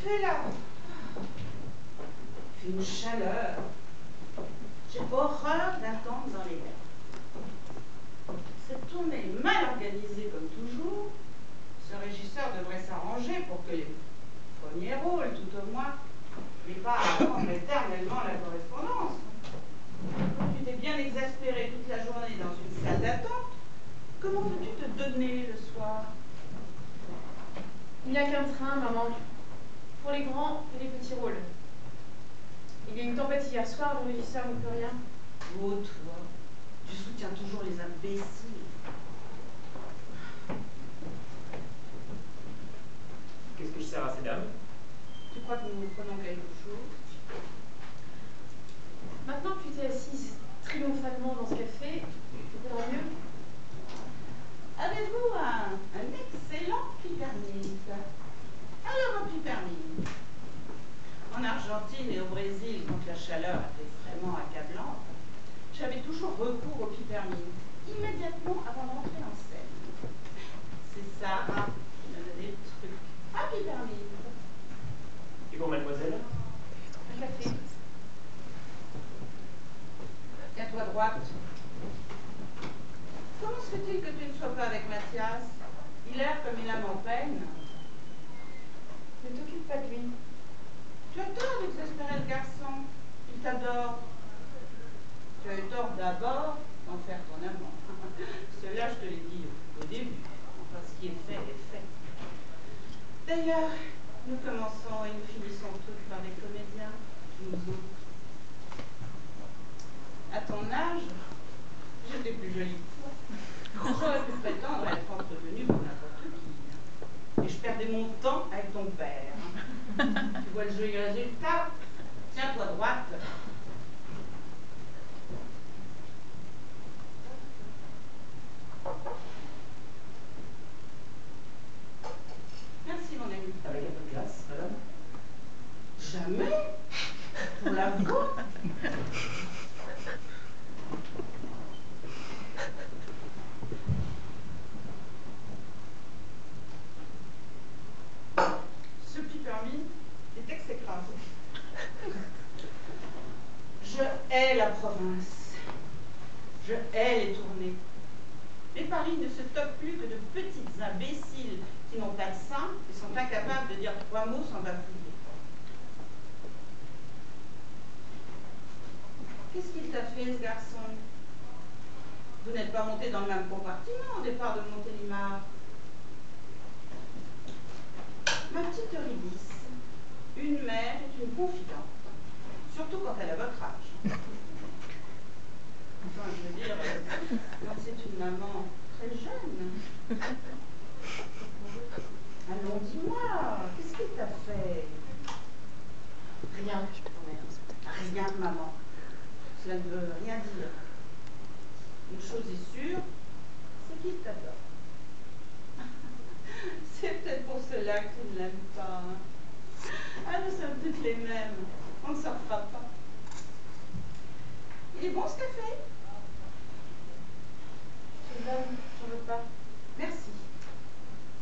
fait là? Il fait une chaleur. J'ai horreur d'attendre dans les airs. Cette tournée est mal organisée comme toujours. Ce régisseur devrait s'arranger pour que les premiers rôles, tout au moins, n'aient pas à attendre éternellement la correspondance. Tu t'es bien exaspéré toute la journée dans une salle d'attente. Comment peux-tu te donner le soir? Il n'y a qu'un train, maman, pour les grands et les petits rôles. Il y a eu une tempête hier soir, le régisseur ne peut rien. Oh, toi, tu soutiens toujours les imbéciles. Qu'est-ce que je sers à ces dames? Tu crois que nous prenons quelque chose? Maintenant que tu t'es assise triomphalement dans ce café, tu comprends mieux. Avez-vous un excellent pipermint? Alors, un pipermint. En Argentine et au Brésil, quand la chaleur était vraiment accablante, j'avais toujours recours au pipermint, immédiatement avant d'entrer en scène. C'est Sarah qui me donnait le truc. Un pipermint. Et pour mademoiselle? Un café. Tiens-toi droite. Comment se fait-il que tu ne sois pas avec Mathias? Il a l'air comme une âme en peine. Ne t'occupe pas de lui. Tu as tort d'exaspérer le garçon. Il t'adore. Tu as eu tort d'abord d'en faire ton amant. Cela, je te l'ai dit au début. Enfin, ce qui est fait est fait. D'ailleurs, nous commençons et nous finissons toutes par des comédiens, nous autres. À ton âge, j'étais plus jolie que toi. J'aurais pu prétendre être entretenue pour n'importe qui. Et je perdais mon temps avec ton père. Tu vois le joli résultat? Tiens-toi droite. Merci, mon ami. Avec un peu de glace, madame? Jamais? Pour la voix? Ce pipermint est exécrable. Je hais la province. Je hais les tournées. Mais Paris ne se tope plus que de petites imbéciles qui n'ont pas de sein et sont incapables de dire 3 mots sans bafouiller. Qu'est-ce qu'il t'a fait, ce garçon? Vous n'êtes pas monté dans le même compartiment au départ de Montélimar. Ma petite Eurydice, une mère est une confidente, surtout quand elle a votre âge. Enfin, je veux dire, quand c'est une maman très jeune. Allons, dis-moi, qu'est-ce qu'il t'a fait? Rien. Rien, maman. Cela ne veut rien dire. Une chose est sûre, c'est qu'il t'adore. C'est peut-être pour cela que tu ne l'aimes pas. Hein. Ah, nous sommes toutes les mêmes. On ne s'en fera pas. Il est bon ce café? Je te donne, j'en veux pas. Merci.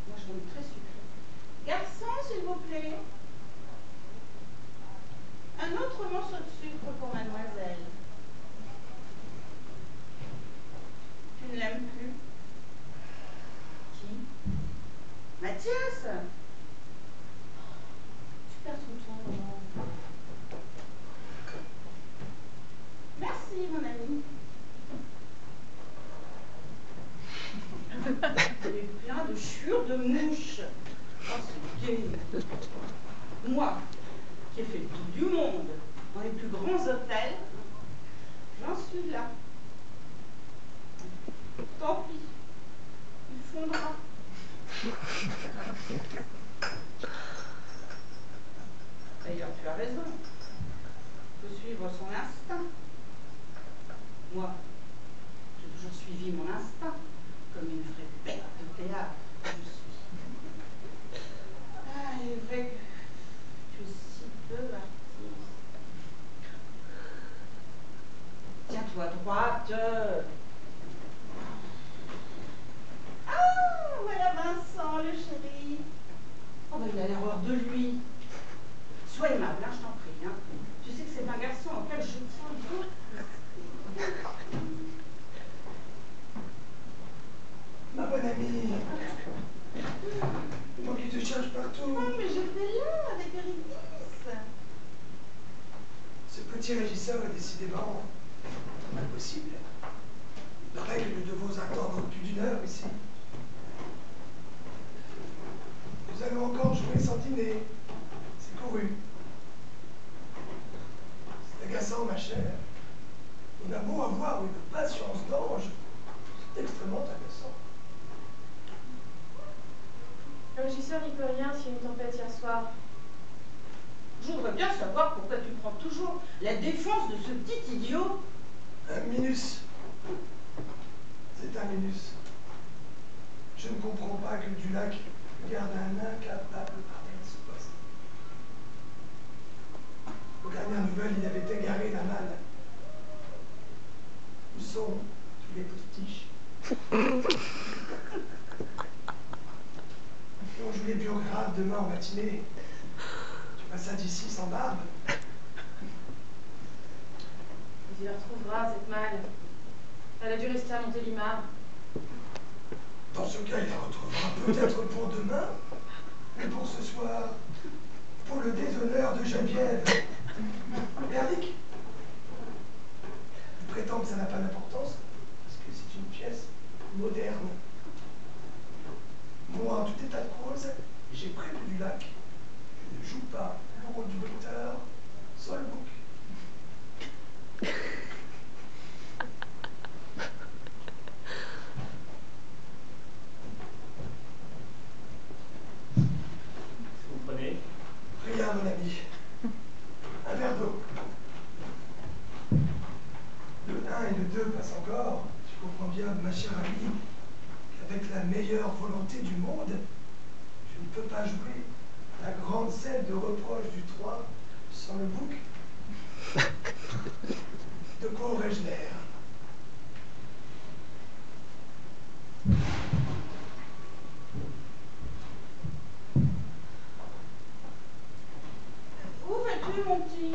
Moi, je donne très sucré. Garçon, s'il vous plaît. Un autre morceau de sucre pour mademoiselle. Tu ne l'aimes plus? Qui? Mathias? Tu perds ton temps, maman. Merci, mon ami. Il est plein de chiures de mouches. Oh, c'est gay. Moi, qui ai fait le tour du monde dans les plus grands hôtels, j'en suis là. Tant pis, il fondra. D'ailleurs, tu as raison. Il faut suivre son instinct. Moi, j'ai toujours suivi mon instinct, comme une vraie bête de théâtre que je suis. Ah, il est vrai que tu es si peu artiste. Tiens-toi droite. Ah, voilà Vincent, le chéri. Oh, ben, il a l'air hors de lui. Sois aimable, hein, je t'en prie. Hein. Tu sais que c'est un garçon auquel je tiens beaucoup. Ma bonne amie, moi qui te cherche partout. Non, mais j'étais là avec Eurydice. Ce petit régisseur est décidément impossible. Il paraît que nous devons attendre plus d'une heure ici. Nous allons encore jouer sans dîner. C'est couru. C'est agaçant, ma chère. On a beau avoir une patience d'ange, c'est extrêmement agaçant. Le régisseur n'y peut rien s'il y a une tempête hier soir. Je voudrais bien savoir pourquoi tu prends toujours la défense de ce petit idiot. Un minus. C'est un minus. Je ne comprends pas que Dulac garde un incapable pareil à ce poste. Aux dernières nouvelles, il avait égaré la malle. Où sont tous les postiches? Et on joue les biographes demain en matinée. Tu passes ça d'ici sans barbe. Mais il la retrouvera, cette malle. Elle a dû rester à Montélimar. Dans ce cas, il la retrouvera peut-être pour demain, mais pour ce soir, pour le déshonneur de Geneviève. Merlic, il prétend que ça n'a pas d'importance, parce que c'est une pièce moderne. Moi, en tout état de cause, j'ai prévu Dulac. Je ne joue pas le rôle du docteur Solbouc. Vous prenez? Rien, mon ami. Un verre d'eau. Le 1 et le 2 passent encore. Tu comprends bien, ma chère amie, qu'avec la meilleure volonté du monde, je ne peux pas jouer la grande scène de reproche du 3 sans le bouc. De quoi aurais-je l'air? Où vas-tu, mon petit?